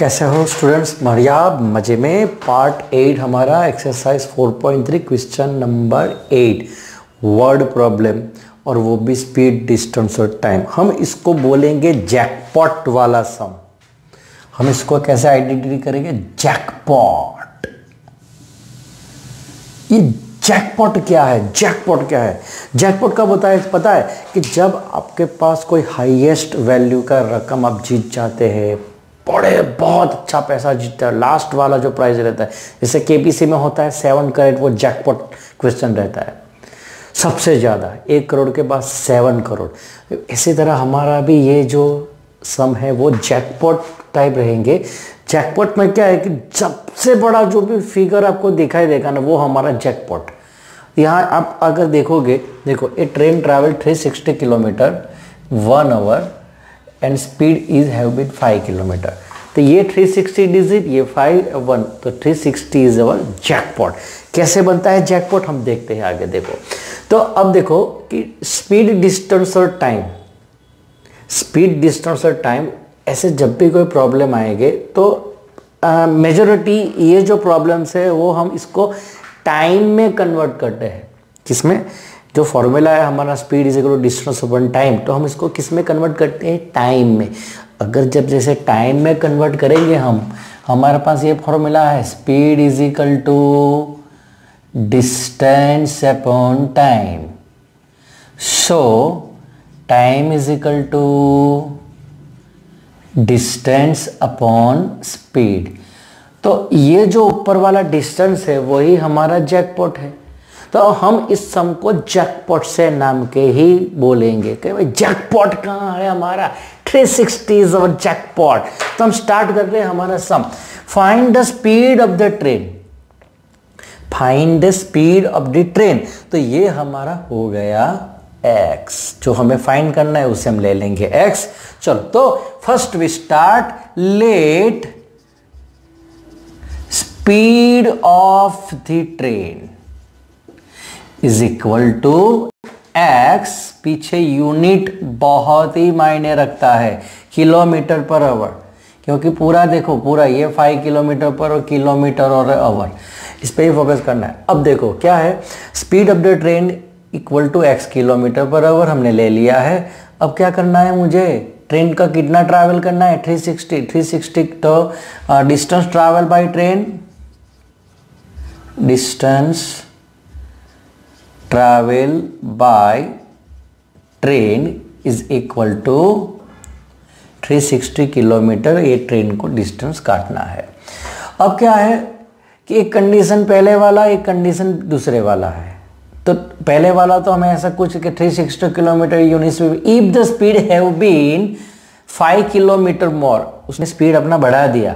कैसे हो स्टूडेंट्स? बढ़िया, मजे में। पार्ट 8 हमारा exercise 4.3 question number 8 word problem, और वो भी स्पीड, डिस्टेंस और टाइम। हम इसको बोलेंगे जैकपॉट वाला सम। हम इसको कैसे आइडेंटिफाई करेंगे? जैकपॉट। ये जैकपॉट क्या है? जैकपॉट क्या है? जैकपॉट कब होता है पता है? कि जब आपके पास कोई हाईएस्ट वैल्यू का रकम आप जीत जाते हैं, बड़े बहुत अच्छा पैसा जीतता है, लास्ट वाला जो प्राइज रहता है, जैसे केबीसी में होता है 7 करोड़, वो जैकपॉट क्वेश्चन रहता है सबसे ज़्यादा, 1 करोड़ के बाद 7 करोड़। इसी तरह हमारा भी ये जो सम है वो जैकपॉट टाइप रहेंगे। जैकपॉट में क्या है कि सबसे बड़ा जो भी फिगर आपको दिखाई देगा ना, वो हमारा जैकपॉट। यहाँ आप अगर देखोगे, देखो ये train travel 360 kilometre 1 hour and speed is have been 5 kilometre. तो ये 360 डिजिट, ये 5 1, तो 360 इज अवर जैकपॉट। कैसे बनता है जैकपॉट हम देखते हैं आगे। देखो तो अब देखो कि स्पीड, डिस्टेंस और टाइम, स्पीड, डिस्टेंस और टाइम, ऐसे जब भी कोई प्रॉब्लम आएंगे तो मेजॉरिटी ये जो प्रॉब्लम्स है वो हम इसको टाइम में कन्वर्ट करते हैं। किसमें? जो फॉर्मूला है हमारा speed is equal to distance upon time, तो हम इसको किस में कन्वर्ट करते हैं? टाइम में। अगर जब जैसे टाइम में कन्वर्ट करेंगे हम, हमारे पास ये फॉर्मूला है speed is equal to distance upon time. So time is equal to distance upon speed. तो ये जो ऊपर वाला डिस्टेंस है वही हमारा जैकपॉट है। तो हम इस सम को जैकपॉट से नाम के ही बोलेंगे कि भाई जैकपॉट कहाँ है हमारा? 360 इज अवर जैकपॉट। तो हम स्टार्ट करते हैं हमारा sum. Find the speed of the train. Find the speed of the train, तो ये हमारा हो गया x। जो हमें फाइंड करना है उसे हम ले लेंगे x। चलो तो first we start, let speed of the train is equal to x। पीछे यूनिट बहुत ही मायने रखता है, किलोमीटर पर आवर, क्योंकि पूरा देखो, पूरा ये 5 किलोमीटर पर और किलोमीटर और आवर, इस पे ही फोकस करना है। अब देखो क्या है, speed of the train equal to x kilometre per hour हमने ले लिया है। अब क्या करना है मुझे? ट्रेन का कितना ट्रैवल करना है? 360। तो distance travel by train, distance travel by train is equal to 360 kilometre. ये ट्रेन को डिस्टेंस काटना है। अब क्या है कि एक कंडीशन पहले वाला, एक कंडीशन दूसरे वाला है। तो पहले वाला तो हमें ऐसा कुछ कि 360 kilometre unit, if the speed have been 5 kilometre more, उसने स्पीड अपना बढ़ा दिया।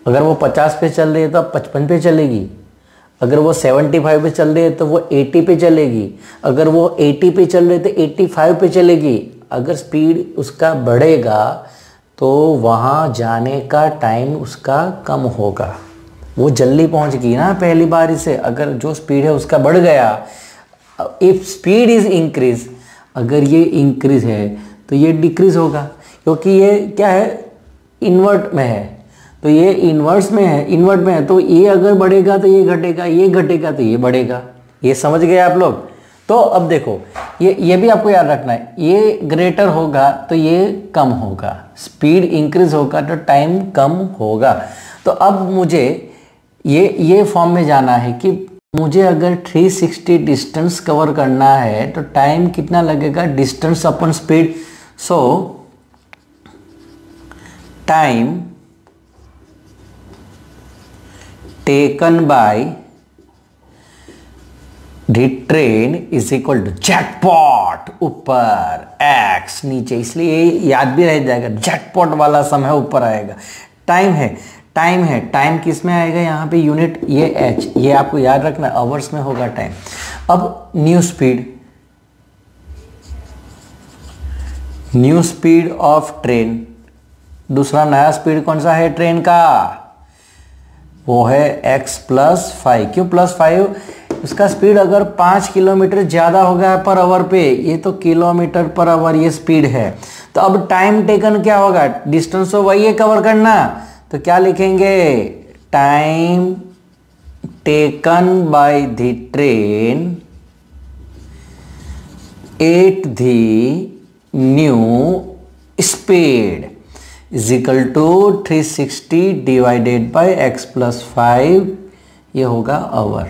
अगर वो 50 पे चल रही है तो अब 55 पे चलेगी। अगर वो 75 पे चल रही है तो वो 80 पे चलेगी। अगर वो 80 पे चल रही है तो 85 पे चलेगी। अगर स्पीड उसका बढ़ेगा तो वहाँ जाने का टाइम उसका कम होगा, वो जल्दी पहुँच गई ना पहली बार से। अगर जो स्पीड है उसका बढ़ गया, इफ स्पीड इज इंक्रीज, अगर ये इंक्रीज है तो ये डिक्रीज होगा, क्योंकि ये क्या है, इन्वर्ट में है। तो ये इन्वर्स में है, इन्वर्ट में है, तो ये अगर बढ़ेगा तो ये घटेगा, ये घटेगा तो ये बढ़ेगा। ये समझ गए आप लोग? तो अब देखो ये भी आपको याद रखना है, ये ग्रेटर होगा तो ये कम होगा, स्पीड इंक्रीज होगा तो टाइम कम होगा। तो अब मुझे ये फॉर्म में जाना है कि मुझे अगर 360 डिस्टेंस कवर करना है तो टाइम कितना लगेगा? Distance upon speed. So time taken by the train is equal to jackpot, ऊपर x, नीचे, इसलिए याद भी रह जाएगा, जैकपॉट वाला सम है, ऊपर आएगा। टाइम है, टाइम है, टाइम किस में आएगा? यहाँ पे यूनिट, ये h, ये आपको याद रखना, आवर्स में होगा टाइम। अब new speed, new speed of train, दूसरा नया स्पीड कौन सा है ट्रेन का? वो है x + 5। क्यों +5? उसका स्पीड अगर 5 किलोमीटर ज़्यादा हो गया पर आवर पे, ये तो किलोमीटर पर आवर ये स्पीड है, तो अब टाइम टेकन क्या होगा, डिस्टेंस तो वही है कवर करना, तो क्या लिखेंगे, time taken by the train at the new speed is equal to 360 divided by x plus 5, ये होगा आवर।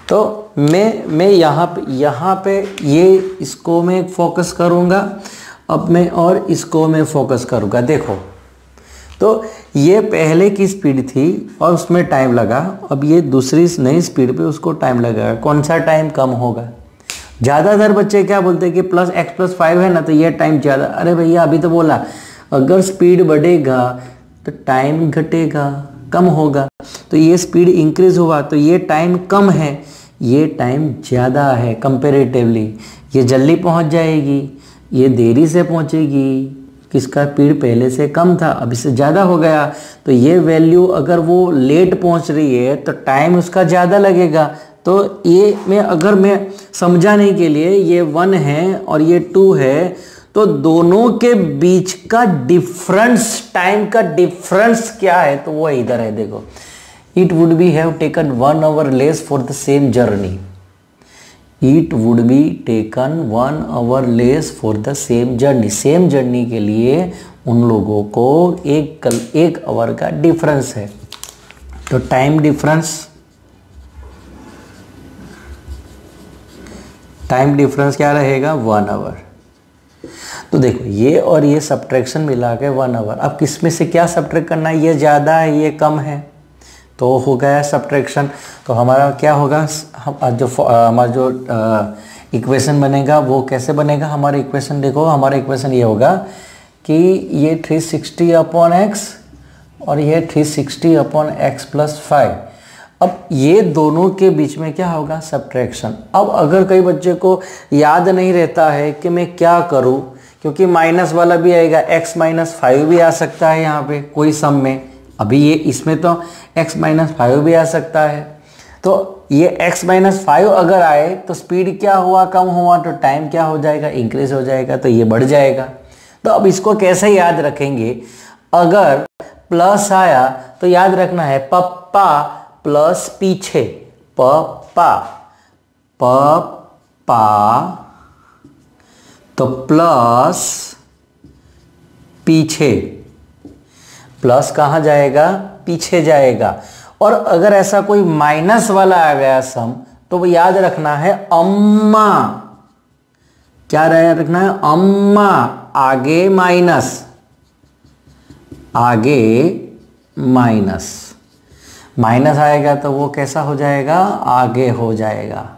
तो मैं यहाँ पे ये इसको मैं फोकस करूँगा, अब मैं और इसको मैं फोकस करूँगा। देखो तो ये पहले की स्पीड थी और उसमें टाइम लगा, अब ये दूसरी नई स्पीड पे उसको टाइम लगेगा, कौन सा टाइम कम होगा। ज़्यादातर बच्चे क्या बोलते हैं कि प्लस x प्लस 5 है ना तो ये टाइम ज़्यादा, अरे भैया अभी तो बोला अगर स्पीड बढ़ेगा तो टाइम घटेगा, कम होगा, तो ये स्पीड इंक्रीज हुआ तो ये टाइम कम है, ये टाइम ज़्यादा है कंपेरेटिवली, ये जल्दी पहुंच जाएगी, ये देरी से पहुंचेगी, किसका स्पीड पहले से कम था अभी से ज़्यादा हो गया, तो ये वैल्यू अगर वो लेट पहुंच रही है तो टाइम उसका ज़्यादा लगेगा। तो ये मैं समझाने के लिए ये 1 है और ये 2 है, तो दोनों के बीच का डिफरेंस, टाइम का डिफरेंस क्या है, तो वो इधर है। देखो, it would be have taken 1 our less for the same journey, it would be taken 1 our less for the same journey, same journey के लिए उन लोगों को एक आवर का डिफरेंस है, तो टाइम डिफरेंस क्या रहेगा, 1 आवर। तो देखो ये और ये सब्ट्रैक्शन मिला के 1 आवर, अब किस में से क्या सब्ट्रैक्ट करना है, ये ज़्यादा है ये कम है, तो हो गया सब्ट्रैक्शन। तो हमारा क्या होगा, हमारा जो इक्वेशन बनेगा वो कैसे बनेगा, हमारा इक्वेशन देखो, हमारा इक्वेशन ये होगा कि ये 360 अपॉन एक्स और ये 360 अपॉन एक्स प्लस 5। अब ये दोनों के बीच में क्या होगा, सब्ट्रैक्शन। अब अगर कई बच्चे को याद नहीं रहता है कि मैं क्या करूं, क्योंकि माइनस वाला भी आएगा, x माइनस 5 भी आ सकता है यहाँ पे कोई सम में, अभी ये इसमें तो x माइनस 5 भी आ सकता है, तो ये x माइनस 5 अगर आए तो स्पीड क्या हुआ, कम हुआ, तो टाइम क्या हो जाएगा, इंक्रीज हो जाएगा, तो ये बढ़ जाएगा। तो अब इसको कैसे याद रखेंगे, अगर प्लस आया तो याद रखना है पप्पा प्लस पीछे, पप्पा तो प्लस पीछे, प्लस कहाँ जाएगा, पीछे जाएगा। और अगर ऐसा कोई माइनस वाला आ गया सम, तो वो याद रखना है अम्मा, क्या याद रखना है, अम्मा, आगे माइनस, माइनस आएगा तो वो कैसा हो जाएगा, आगे हो जाएगा।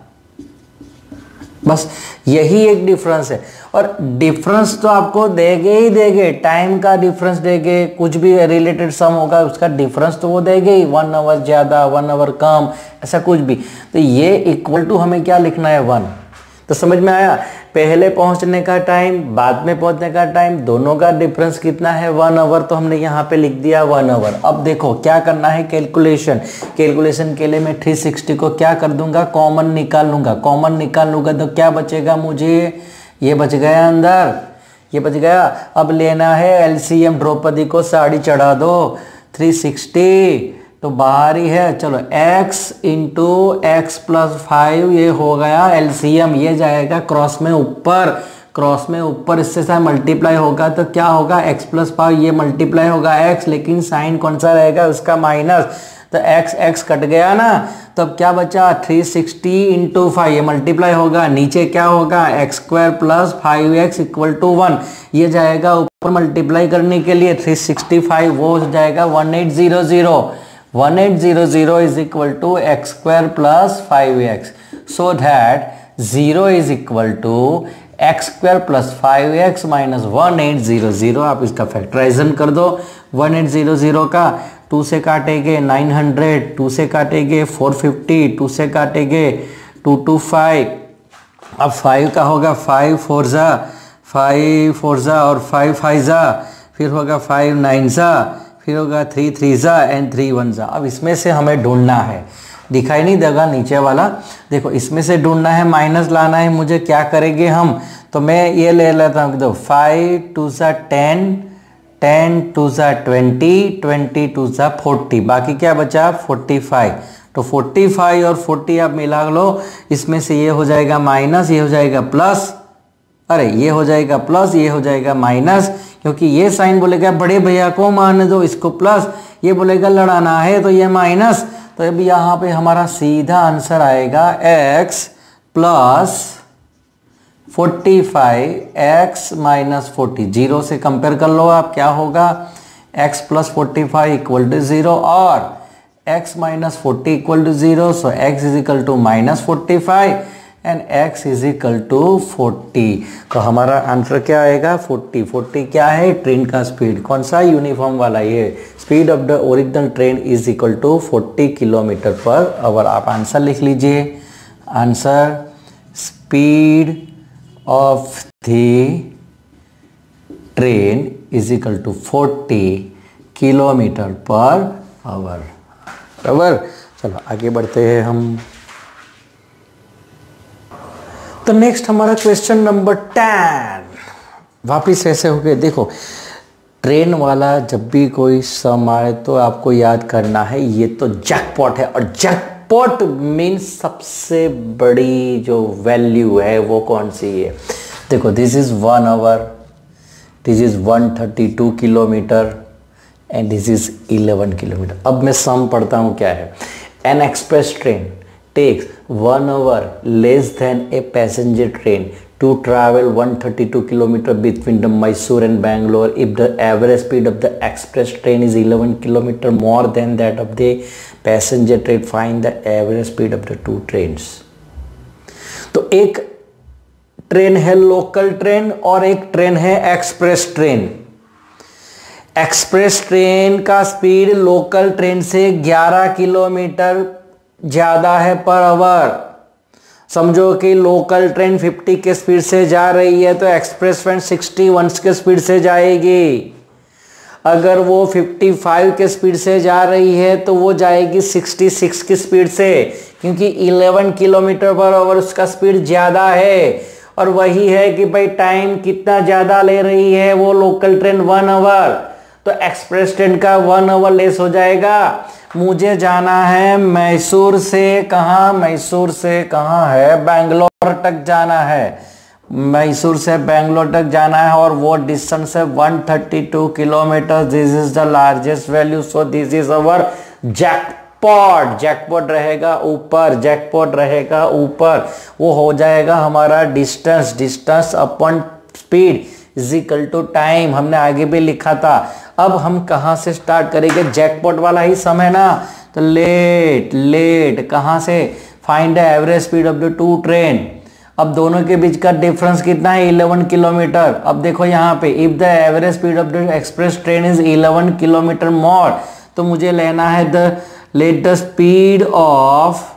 बस यही एक डिफरेंस है, और डिफरेंस तो आपको देंगे ही देंगे, टाइम का डिफरेंस देंगे, कुछ भी रिलेटेड सम होगा उसका डिफरेंस तो वो देंगे ही, 1 आवर ज़्यादा 1 आवर कम, ऐसा कुछ भी। तो ये इक्वल टू हमें क्या लिखना है, 1। तो समझ में आया, पहले पहुंचने का टाइम, बाद में पहुंचने का टाइम, दोनों का डिफरेंस कितना है, 1 आवर, तो हमने यहाँ पे लिख दिया 1 आवर। अब देखो क्या करना है, कैलकुलेशन के लिए मैं 360 को क्या कर दूंगा, कॉमन निकाल लूंगा तो क्या बचेगा मुझे, ये बच गया अंदर, ये बच गया। अब लेना है एलसीएम, द्रौपदी को साड़ी चढ़ा दो, 360 तो बाहर ही है, चलो x इंटू एक्स प्लस 5, ये हो गया एलसीएम, ये जाएगा क्रॉस में ऊपर, इससे साथ मल्टीप्लाई होगा तो क्या होगा, x प्लस 5, ये मल्टीप्लाई होगा x, लेकिन साइन कौन सा रहेगा उसका, माइनस, तो x कट गया ना, तो अब क्या बचा, 360 इंटू 5, ये मल्टीप्लाई होगा, नीचे क्या होगा, x² plus 5x equal to 1, ये जाएगा ऊपर मल्टीप्लाई करने के लिए 365, वो हो जाएगा 1800 is equal to x² plus 5x, so that 0 is equal to x² plus 5x minus 1800। आप इसका फैक्टराइजन कर दो, 1800 का 2 से काटेंगे 900, 2 से काटेंगे 450, 2 से काटेंगे 225, अब 5 का होगा 5 4 जा और 5 5 जा, फिर होगा 5 9 जा, फिर होगा 3 3 जा एंड 3 1 जा। अब इसमें से हमें ढूंढना है दिखाई नहीं देगा नीचे वाला। देखो इसमें से ढूंढना है, माइनस लाना है मुझे, क्या करेंगे हम, तो मैं ये ले लेता हूँ, देखो 5 2 सा 10, 10 2 सा 20, 20 2 सा 40, बाकी क्या बचा 45। तो 45 और 40 आप मिला लो, इसमें से ये हो जाएगा माइनस, ये हो जाएगा प्लस, अरे ये हो जाएगा प्लस, ये हो जाएगा माइनस, क्योंकि ये साइन बोलेगा बड़े भैया को मान दो इसको प्लस, ये बोलेगा लड़ाना है तो ये माइनस। तो अब यहाँ पे हमारा सीधा आंसर आएगा x plus 45 x minus 40, zero से कंपेयर कर लो आप, क्या होगा x प्लस 45 इक्वल टू 0 और x minus 40 equal to 0, so x is equal to minus 45 and x is equal to 40। तो हमारा आंसर क्या आएगा 40। 40 क्या है, ट्रेन का स्पीड, कौन सा, यूनिफॉर्म वाला, ये speed of the original train is equal to 40 kilometre per hour. आप आंसर लिख लीजिए, answer speed of the train is equal to 40 kilometre per hour. बराबर, चलो आगे बढ़ते हैं हम। तो नेक्स्ट हमारा क्वेश्चन नंबर 10 वापिस ऐसे हो गए। देखो ट्रेन वाला जब भी कोई सम आए तो आपको याद करना है ये तो जैकपॉट है, और जैकपॉट मीन्स सबसे बड़ी जो वैल्यू है वो कौन सी है। देखो this is 1 hour, this is 132 kilometre and this is 11 kilometre. अब मैं सम पढ़ता हूँ क्या है। An express train takes 1 hour less than a passenger train to travel 132 km between the Mysore and Bangalore if the average speed of the express train is 11 km more than that of the passenger train. Find the average speed of the two trains. तो एक train है local train और एक train है express train. Express train का speed local train से 11 kilometre ज्यादा है पर आवर। समझो कि लोकल ट्रेन 50 के स्पीड से जा रही है तो एक्सप्रेस ट्रेन 61 के स्पीड से जाएगी। अगर वो 55 के स्पीड से जा रही है तो वो जाएगी 66 की स्पीड से, क्योंकि 11 किलोमीटर पर आवर उसका स्पीड ज़्यादा है। और वही है कि भाई टाइम कितना ज़्यादा ले रही है वो लोकल ट्रेन 1 आवर, तो एक्सप्रेस ट्रेन का 1 आवर लेस हो जाएगा। मुझे जाना है मैसूर से कहाँ, मैसूर से कहाँ है, बैंगलोर तक जाना है, मैसूर से बैंगलोर तक जाना है और वो डिस्टेंस है 132 kilometre. This is the largest value, so this is our jackpot. Jackpot रहेगा ऊपर, जैकपॉट रहेगा ऊपर, वो हो जाएगा हमारा distance, distance upon speed is equal to time. हमने आगे भी लिखा था। अब हम कहाँ से स्टार्ट करेंगे, जैकपॉट वाला ही सम है ना, तो लेट कहाँ से, find the average speed of the two train. अब दोनों के बीच का डिफरेंस कितना है 11 किलोमीटर। अब देखो यहाँ पे if the average speed of the express train is 11 kilometre more, तो मुझे लेना है the let the speed of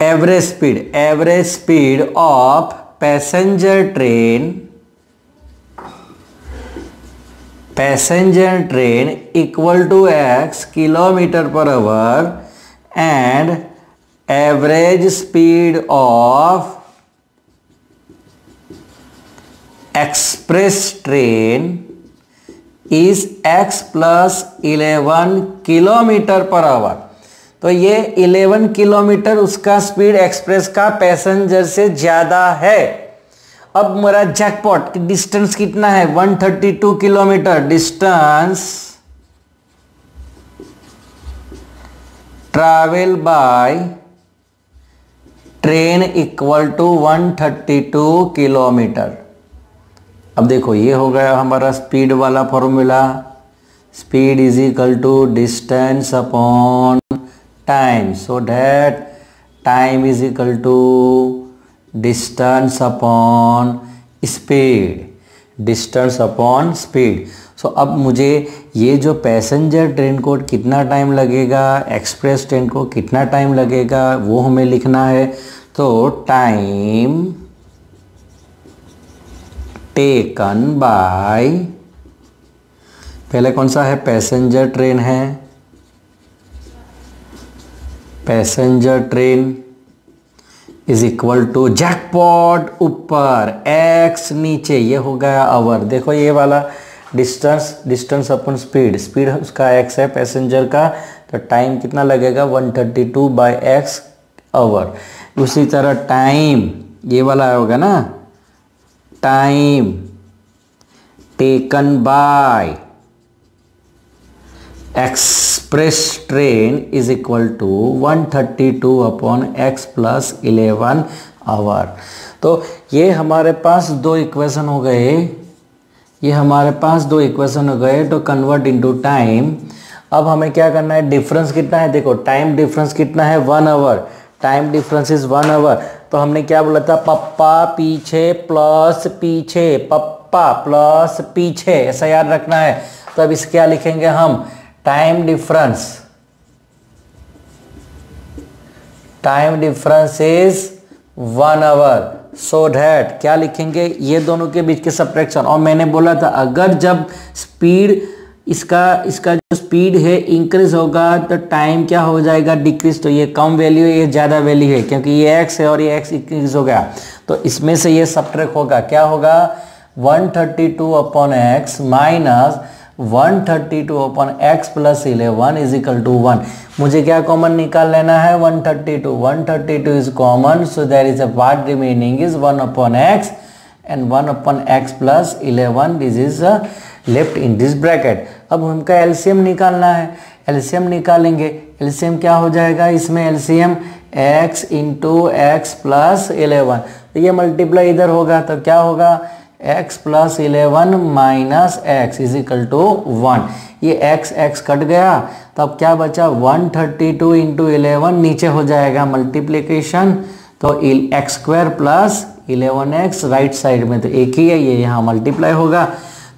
average speed of passenger train equal to x kilometre per hour and average speed of express train is x plus 11 kilometre per hour. तो ये 11 kilometre उसका speed express का passenger से ज्यादा है। अब मेरा jackpot distance कितना है 132 kilometre, distance travel by train equal to 132 kilometre. अब देखो ये हो गया हमारा स्पीड वाला formula, speed is equal to distance upon time, so that time is equal to distance upon speed, distance upon speed. So अब मुझे ये जो पैसेंजर ट्रेन को कितना टाइम लगेगा, एक्सप्रेस ट्रेन को कितना टाइम लगेगा वो हमें लिखना है। तो टाइम टेकन बाय, पहले कौन सा है पैसेंजर ट्रेन है, passenger train is equal to jackpot ऊपर, एक्स नीचे, ये हो गया आवर। देखो ये वाला डिस्टेंस अपन स्पीड उसका एक्स है पैसेंजर का, तो टाइम कितना लगेगा 132 बाई एक्स आवर। उसी तरह टाइम ये वाला होगा ना, time taken by express train is equal to 132 upon x plus 11 hour. तो ये हमारे पास दो इक्वेशन हो गए, तो कन्वर्ट इनटू टाइम। अब हमें क्या करना है, डिफरेंस कितना है, देखो टाइम डिफरेंस कितना है 1 hour, time difference is 1 hour. तो हमने क्या बोला था, पप्पा पीछे प्लस पीछे, पप्पा प्लस पीछे, ऐसा याद रखना है। तो अब इस क्या लिखेंगे हम, time difference is 1 hour, so that क्या लिखेंगे, ये दोनों के बीच के सब्ट्रैक्शन। और मैंने बोला था अगर जब स्पीड इसका जो स्पीड है इंक्रीज होगा तो टाइम क्या हो जाएगा, डिक्रीज। तो ये कम वैल्यू है, ये ज़्यादा वैल्यू है, क्योंकि ये x है और ये x इंक्रीज हो गया, तो इसमें से ये सब्ट्रैक्ट होगा, क्या होगा 132 upon x minus 132 upon x plus 11 is equal to 1। मुझे क्या कॉमन निकाल लेना है, 132 is common, so there is a part remaining is 1 upon x and 1 upon x plus 11, this is left in this bracket. अब हमका LCM निकालना है, LCM निकालेंगे, एलसीएम क्या हो जाएगा इसमें, LCM x into x plus 11, तो ये मल्टीप्लाई इधर होगा, तो क्या होगा x plus 11 minus x is equal to 1। ये x कट गया, तो अब क्या बचा 132 इंटू 11 नीचे हो जाएगा मल्टीप्लीकेशन, तो x square plus 11x right side में तो एक ही है, ये यहाँ मल्टीप्लाई होगा।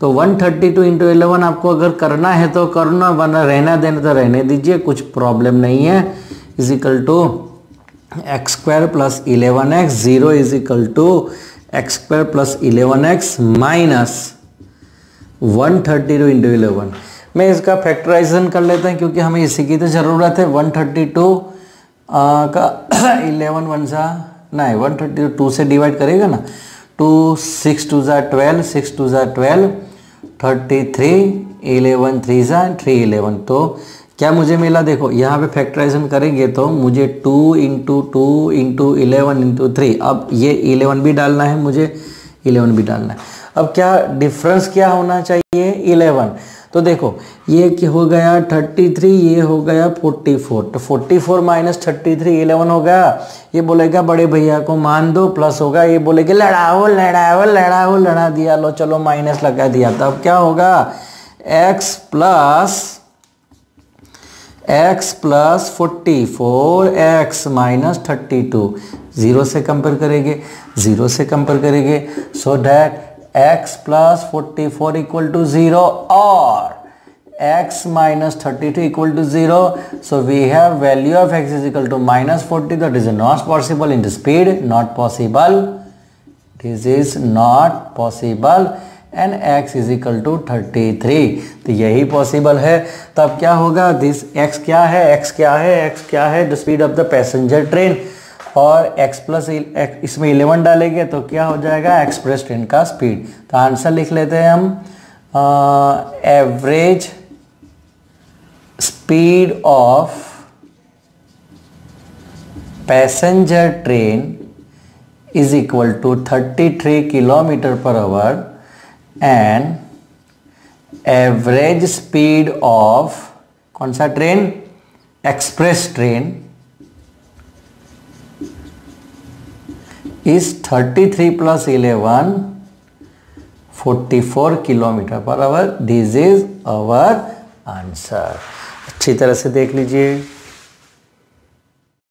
तो 132 इंटू 11 आपको अगर करना है तो करना, वरना रहना देना तो रहने दीजिए, कुछ प्रॉब्लम नहीं है। Is equal to x square plus 11x, 0 is equal to x square plus 11x minus 132 into 11। मैं इसका फैक्टराइजेशन कर लेता हूँ क्योंकि हमें इसी की तो ज़रूरत है। 132 का 11 वन सा नहीं, 132 से डिवाइड करेगा ना, 2 6 2 12, 6 2 12, 33, 11 3 311। तो क्या मुझे मिला, देखो यहाँ पे फैक्टराइजेशन करेंगे तो मुझे 2 इंटू 2 इंटू 11 इंटू 3, अब ये 11 भी डालना है, मुझे 11 भी डालना है। अब क्या डिफरेंस क्या होना चाहिए 11, तो देखो ये क्या हो गया 33, ये हो गया 44, तो 44 माइनस 33 11 हो गया। ये बोलेगा बड़े भैया को मान दो, प्लस होगा, ये बोलेगा लड़ा दिया, लो चलो माइनस लगा दिया, तब क्या होगा x प्लस 44 x माइनस 32, 0 से कंपेयर करेंगे, so that x plus 44 equal to 0 और x minus 32 equal to 0, so we have value of x is equal to minus 40, that is not possible in the speed, not possible, this is not possible, and x is equal to 33, तो यही possible है। तब क्या होगा, this x क्या है the speed of the passenger train, और x plus इसमें 11 डालेंगे तो क्या हो जाएगा एक्सप्रेस ट्रेन का स्पीड। तो आंसर लिख लेते हैं हम, average speed of passenger train is equal to 33 kilometre per hour and average speed of कौन सा train, express train is 33 plus 11 44 kilometre per hour, this is our answer. अच्छी तरह से देख लीजिए।